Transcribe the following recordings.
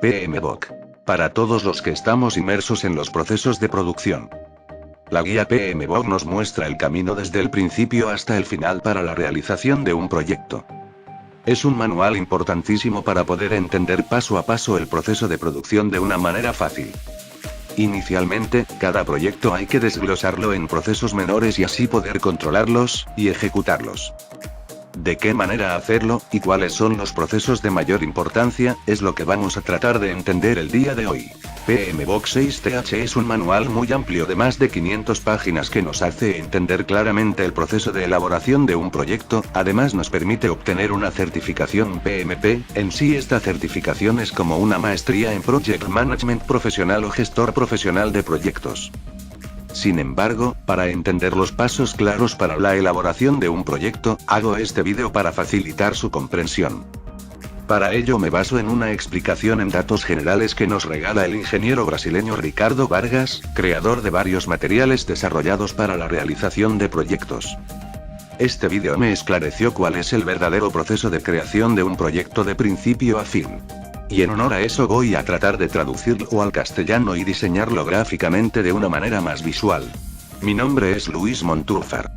PMBOK. Para todos los que estamos inmersos en los procesos de producción. La guía PMBOK nos muestra el camino desde el principio hasta el final para la realización de un proyecto. Es un manual importantísimo para poder entender paso a paso el proceso de producción de una manera fácil. Inicialmente, cada proyecto hay que desglosarlo en procesos menores y así poder controlarlos y ejecutarlos. ¿De qué manera hacerlo, y cuáles son los procesos de mayor importancia? Es lo que vamos a tratar de entender el día de hoy. PMBOK 6TH es un manual muy amplio de más de 500 páginas que nos hace entender claramente el proceso de elaboración de un proyecto, además nos permite obtener una certificación PMP, en sí esta certificación es como una maestría en Project Management profesional o gestor profesional de proyectos. Sin embargo, para entender los pasos claros para la elaboración de un proyecto, hago este vídeo para facilitar su comprensión. Para ello me baso en una explicación en datos generales que nos regala el ingeniero brasileño Ricardo Vargas, creador de varios materiales desarrollados para la realización de proyectos. Este vídeo me esclareció cuál es el verdadero proceso de creación de un proyecto de principio a fin. Y en honor a eso voy a tratar de traducirlo al castellano y diseñarlo gráficamente de una manera más visual. Mi nombre es Luis Montúfar.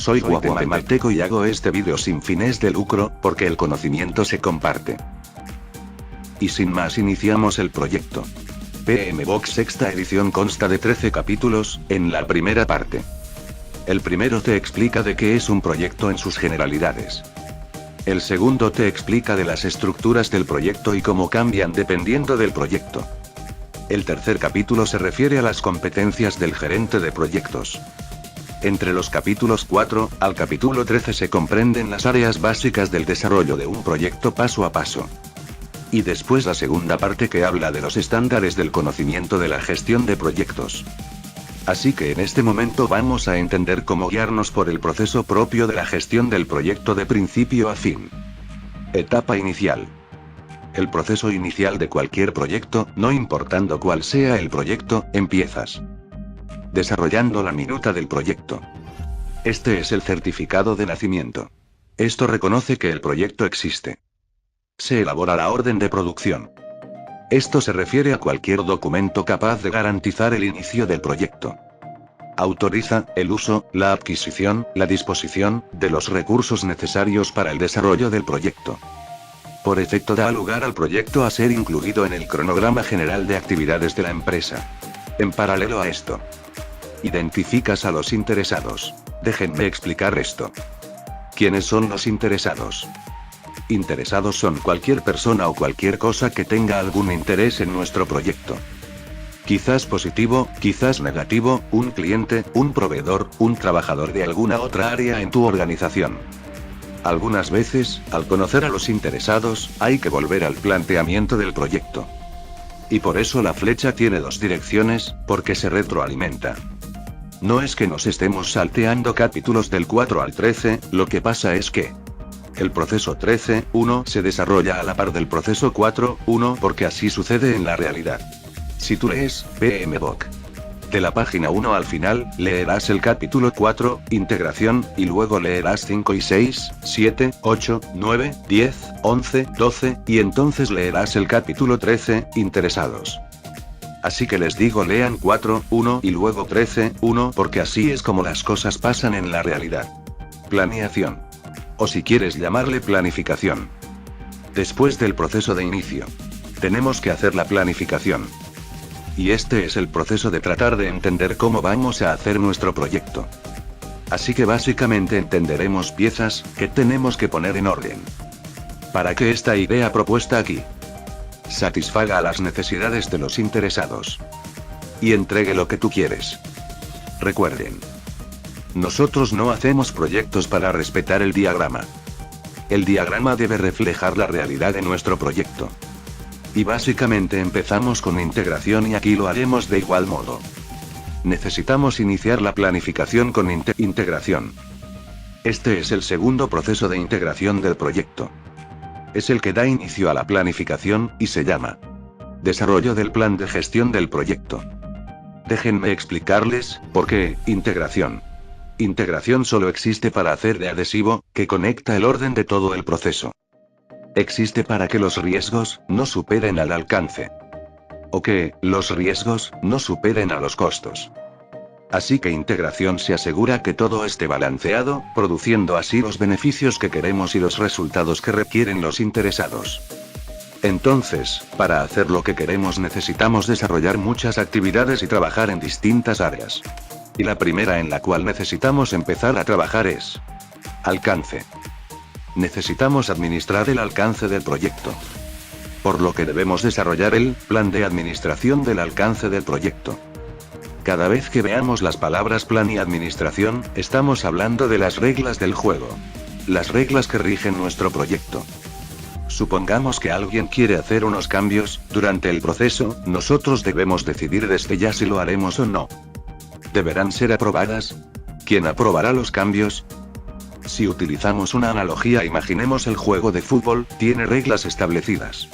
Soy guatemalteco y hago este vídeo sin fines de lucro, porque el conocimiento se comparte. Y sin más iniciamos el proyecto. PMBOK sexta edición consta de 13 capítulos, en la primera parte. El primero te explica de qué es un proyecto en sus generalidades. El segundo te explica de las estructuras del proyecto y cómo cambian dependiendo del proyecto. El tercer capítulo se refiere a las competencias del gerente de proyectos. Entre los capítulos 4 al capítulo 13 se comprenden las áreas básicas del desarrollo de un proyecto paso a paso. Y después la segunda parte que habla de los estándares del conocimiento de la gestión de proyectos. Así que en este momento vamos a entender cómo guiarnos por el proceso propio de la gestión del proyecto de principio a fin. Etapa inicial. El proceso inicial de cualquier proyecto, no importando cuál sea el proyecto, empiezas desarrollando la minuta del proyecto. Este es el certificado de nacimiento. Esto reconoce que el proyecto existe. Se elabora la orden de producción. Esto se refiere a cualquier documento capaz de garantizar el inicio del proyecto. Autoriza el uso, la adquisición, la disposición de los recursos necesarios para el desarrollo del proyecto. Por efecto da lugar al proyecto a ser incluido en el cronograma general de actividades de la empresa. En paralelo a esto, identificas a los interesados. Déjenme explicar esto. ¿Quiénes son los interesados? Interesados son cualquier persona o cualquier cosa que tenga algún interés en nuestro proyecto. Quizás positivo, quizás negativo, un cliente, un proveedor, un trabajador de alguna otra área en tu organización. Algunas veces, al conocer a los interesados, hay que volver al planteamiento del proyecto. Y por eso la flecha tiene dos direcciones, porque se retroalimenta. No es que nos estemos salteando capítulos del 4 al 13, lo que pasa es que el proceso 13.1 se desarrolla a la par del proceso 4.1 porque así sucede en la realidad. Si tú lees PMBOK de la página 1 al final, leerás el capítulo 4, integración, y luego leerás 5 y 6, 7, 8, 9, 10, 11, 12, y entonces leerás el capítulo 13, interesados. Así que les digo lean 4.1 y luego 13.1 porque así es como las cosas pasan en la realidad. Planeación. O si quieres llamarle planificación. Después del proceso de inicio, tenemos que hacer la planificación. Y este es el proceso de tratar de entender cómo vamos a hacer nuestro proyecto. Así que básicamente entenderemos piezas que tenemos que poner en orden. Para que esta idea propuesta aquí satisfaga a las necesidades de los interesados. Y entregue lo que tú quieres. Recuerden. Nosotros no hacemos proyectos para respetar el diagrama. El diagrama debe reflejar la realidad de nuestro proyecto. Y básicamente empezamos con integración y aquí lo haremos de igual modo. Necesitamos iniciar la planificación con integración. Este es el segundo proceso de integración del proyecto. Es el que da inicio a la planificación, y se llama desarrollo del plan de gestión del proyecto. Déjenme explicarles por qué integración. Integración solo existe para hacer de adhesivo, que conecta el orden de todo el proceso. Existe para que los riesgos no superen al alcance. O que los riesgos no superen a los costos. Así que integración se asegura que todo esté balanceado, produciendo así los beneficios que queremos y los resultados que requieren los interesados. Entonces, para hacer lo que queremos necesitamos desarrollar muchas actividades y trabajar en distintas áreas. Y la primera en la cual necesitamos empezar a trabajar es alcance. Necesitamos administrar el alcance del proyecto. Por lo que debemos desarrollar el plan de administración del alcance del proyecto. Cada vez que veamos las palabras plan y administración, estamos hablando de las reglas del juego. Las reglas que rigen nuestro proyecto. Supongamos que alguien quiere hacer unos cambios, durante el proceso, nosotros debemos decidir desde ya si lo haremos o no. ¿Deberán ser aprobadas? ¿Quién aprobará los cambios? Si utilizamos una analogía, imaginemos el juego de fútbol, tiene reglas establecidas.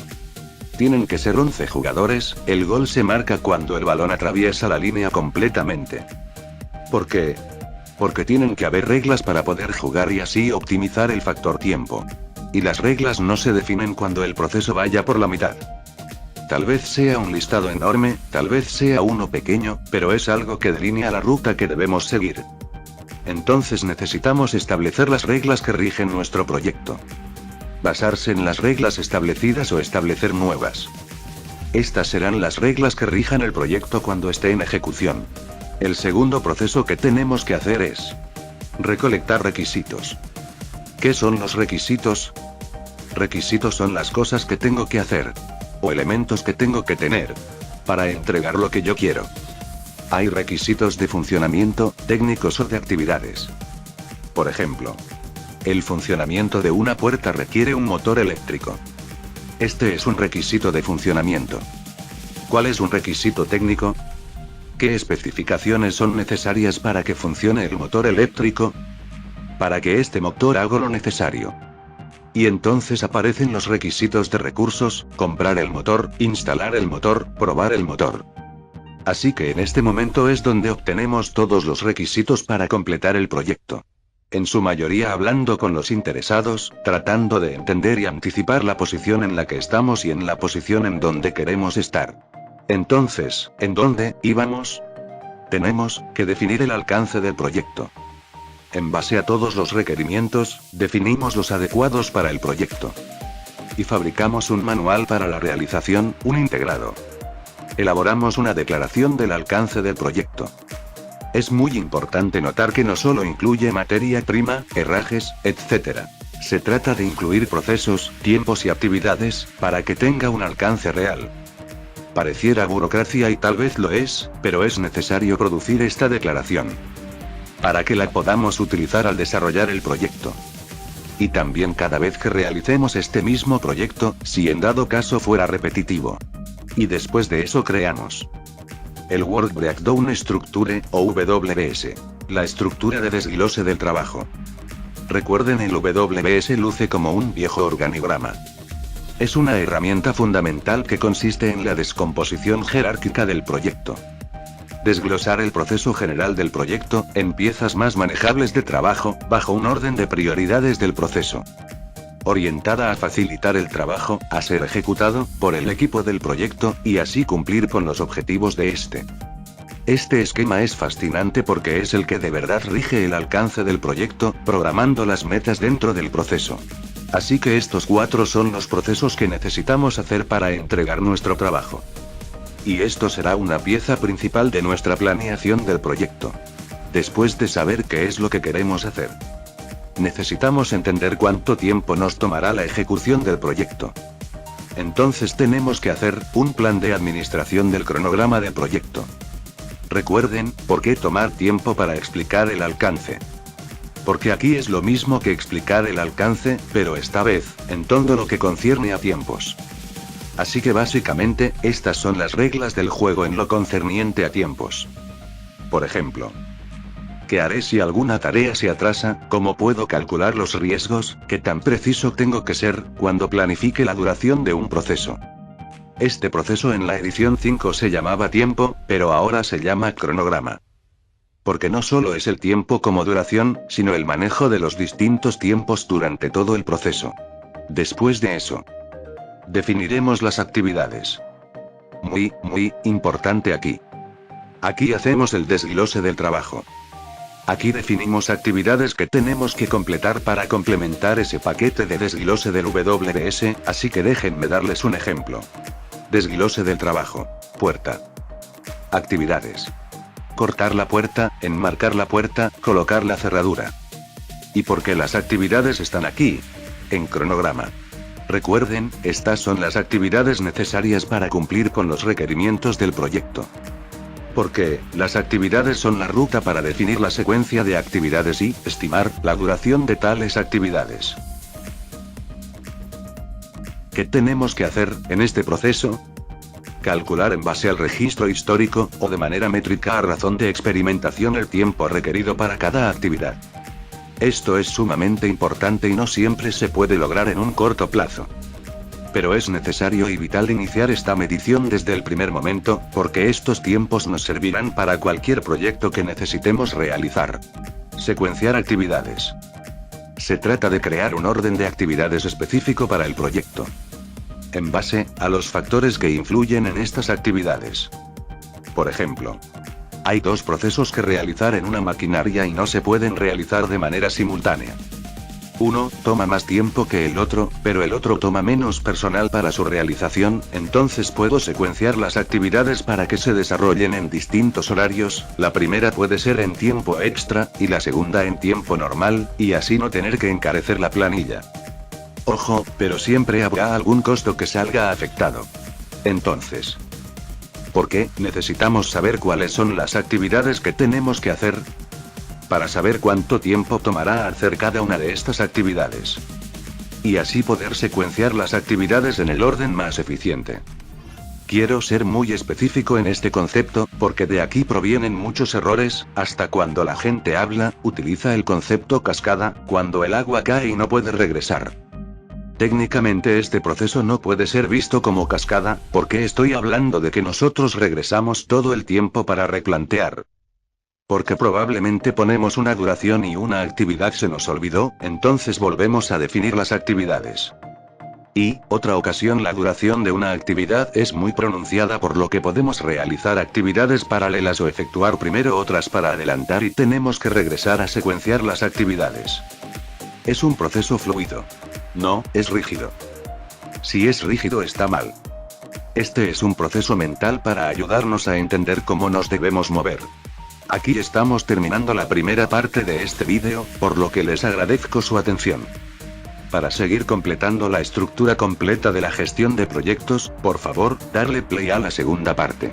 Tienen que ser 11 jugadores, el gol se marca cuando el balón atraviesa la línea completamente. ¿Por qué? Porque tienen que haber reglas para poder jugar y así optimizar el factor tiempo. Y las reglas no se definen cuando el proceso vaya por la mitad. Tal vez sea un listado enorme, tal vez sea uno pequeño, pero es algo que delinea la ruta que debemos seguir. Entonces necesitamos establecer las reglas que rigen nuestro proyecto. Basarse en las reglas establecidas o establecer nuevas. Estas serán las reglas que rijan el proyecto cuando esté en ejecución. El segundo proceso que tenemos que hacer es recolectar requisitos. ¿Qué son los requisitos? Requisitos son las cosas que tengo que hacer. O elementos que tengo que tener. Para entregar lo que yo quiero. Hay requisitos de funcionamiento, técnicos o de actividades. Por ejemplo, el funcionamiento de una puerta requiere un motor eléctrico. Este es un requisito de funcionamiento. ¿Cuál es un requisito técnico? ¿Qué especificaciones son necesarias para que funcione el motor eléctrico? Para que este motor haga lo necesario. Y entonces aparecen los requisitos de recursos, comprar el motor, instalar el motor, probar el motor. Así que en este momento es donde obtenemos todos los requisitos para completar el proyecto. En su mayoría hablando con los interesados, tratando de entender y anticipar la posición en la que estamos y en la posición en donde queremos estar. Entonces, ¿en dónde íbamos? Tenemos que definir el alcance del proyecto. En base a todos los requerimientos, definimos los adecuados para el proyecto. Y fabricamos un manual para la realización, un integrado. Elaboramos una declaración del alcance del proyecto. Es muy importante notar que no solo incluye materia prima, herrajes, etc. Se trata de incluir procesos, tiempos y actividades, para que tenga un alcance real. Pareciera burocracia y tal vez lo es, pero es necesario producir esta declaración. Para que la podamos utilizar al desarrollar el proyecto. Y también cada vez que realicemos este mismo proyecto, si en dado caso fuera repetitivo. Y después de eso creamos el Work Breakdown Structure, o WBS. La estructura de desglose del trabajo. Recuerden, el WBS luce como un viejo organigrama. Es una herramienta fundamental que consiste en la descomposición jerárquica del proyecto. Desglosar el proceso general del proyecto, en piezas más manejables de trabajo, bajo un orden de prioridades del proceso. Orientada a facilitar el trabajo, a ser ejecutado, por el equipo del proyecto, y así cumplir con los objetivos de este. Este esquema es fascinante porque es el que de verdad rige el alcance del proyecto, programando las metas dentro del proceso. Así que estos 4 son los procesos que necesitamos hacer para entregar nuestro trabajo. Y esto será una pieza principal de nuestra planeación del proyecto. Después de saber qué es lo que queremos hacer, necesitamos entender cuánto tiempo nos tomará la ejecución del proyecto. Entonces tenemos que hacer un plan de administración del cronograma del proyecto. Recuerden, ¿por qué tomar tiempo para explicar el alcance? Porque aquí es lo mismo que explicar el alcance, pero esta vez, en todo lo que concierne a tiempos. Así que básicamente, estas son las reglas del juego en lo concerniente a tiempos. Por ejemplo, ¿qué haré si alguna tarea se atrasa? ¿Cómo puedo calcular los riesgos? ¿Qué tan preciso tengo que ser cuando planifique la duración de un proceso? Este proceso en la edición 5 se llamaba tiempo, pero ahora se llama cronograma. Porque no solo es el tiempo como duración, sino el manejo de los distintos tiempos durante todo el proceso. Después de eso, definiremos las actividades. Muy importante aquí. Aquí hacemos el desglose del trabajo. Aquí definimos actividades que tenemos que completar para complementar ese paquete de desglose del WDS, así que déjenme darles un ejemplo. Desglose del trabajo. Puerta. Actividades. Cortar la puerta, enmarcar la puerta, colocar la cerradura. ¿Y por qué las actividades están aquí? En cronograma. Recuerden, estas son las actividades necesarias para cumplir con los requerimientos del proyecto. Porque, las actividades son la ruta para definir la secuencia de actividades y estimar la duración de tales actividades. ¿Qué tenemos que hacer en este proceso? Calcular en base al registro histórico, o de manera métrica a razón de experimentación el tiempo requerido para cada actividad. Esto es sumamente importante y no siempre se puede lograr en un corto plazo. Pero es necesario y vital iniciar esta medición desde el primer momento, porque estos tiempos nos servirán para cualquier proyecto que necesitemos realizar. Secuenciar actividades. Se trata de crear un orden de actividades específico para el proyecto, en base a los factores que influyen en estas actividades. Por ejemplo, hay dos procesos que realizar en una maquinaria y no se pueden realizar de manera simultánea. Uno toma más tiempo que el otro, pero el otro toma menos personal para su realización, entonces puedo secuenciar las actividades para que se desarrollen en distintos horarios, la primera puede ser en tiempo extra, y la segunda en tiempo normal, y así no tener que encarecer la planilla. Ojo, pero siempre habrá algún costo que salga afectado. Entonces, ¿por qué necesitamos saber cuáles son las actividades que tenemos que hacer? Para saber cuánto tiempo tomará hacer cada una de estas actividades. Y así poder secuenciar las actividades en el orden más eficiente. Quiero ser muy específico en este concepto, porque de aquí provienen muchos errores, hasta cuando la gente habla, utiliza el concepto cascada, cuando el agua cae y no puede regresar. Técnicamente este proceso no puede ser visto como cascada, porque estoy hablando de que nosotros regresamos todo el tiempo para replantear. Porque probablemente ponemos una duración y una actividad se nos olvidó, entonces volvemos a definir las actividades. Y, otra ocasión la duración de una actividad es muy pronunciada por lo que podemos realizar actividades paralelas o efectuar primero otras para adelantar y tenemos que regresar a secuenciar las actividades. Es un proceso fluido. No, es rígido. Si es rígido está mal. Este es un proceso mental para ayudarnos a entender cómo nos debemos mover. Aquí estamos terminando la primera parte de este vídeo, por lo que les agradezco su atención. Para seguir completando la estructura completa de la gestión de proyectos, por favor, darle play a la segunda parte.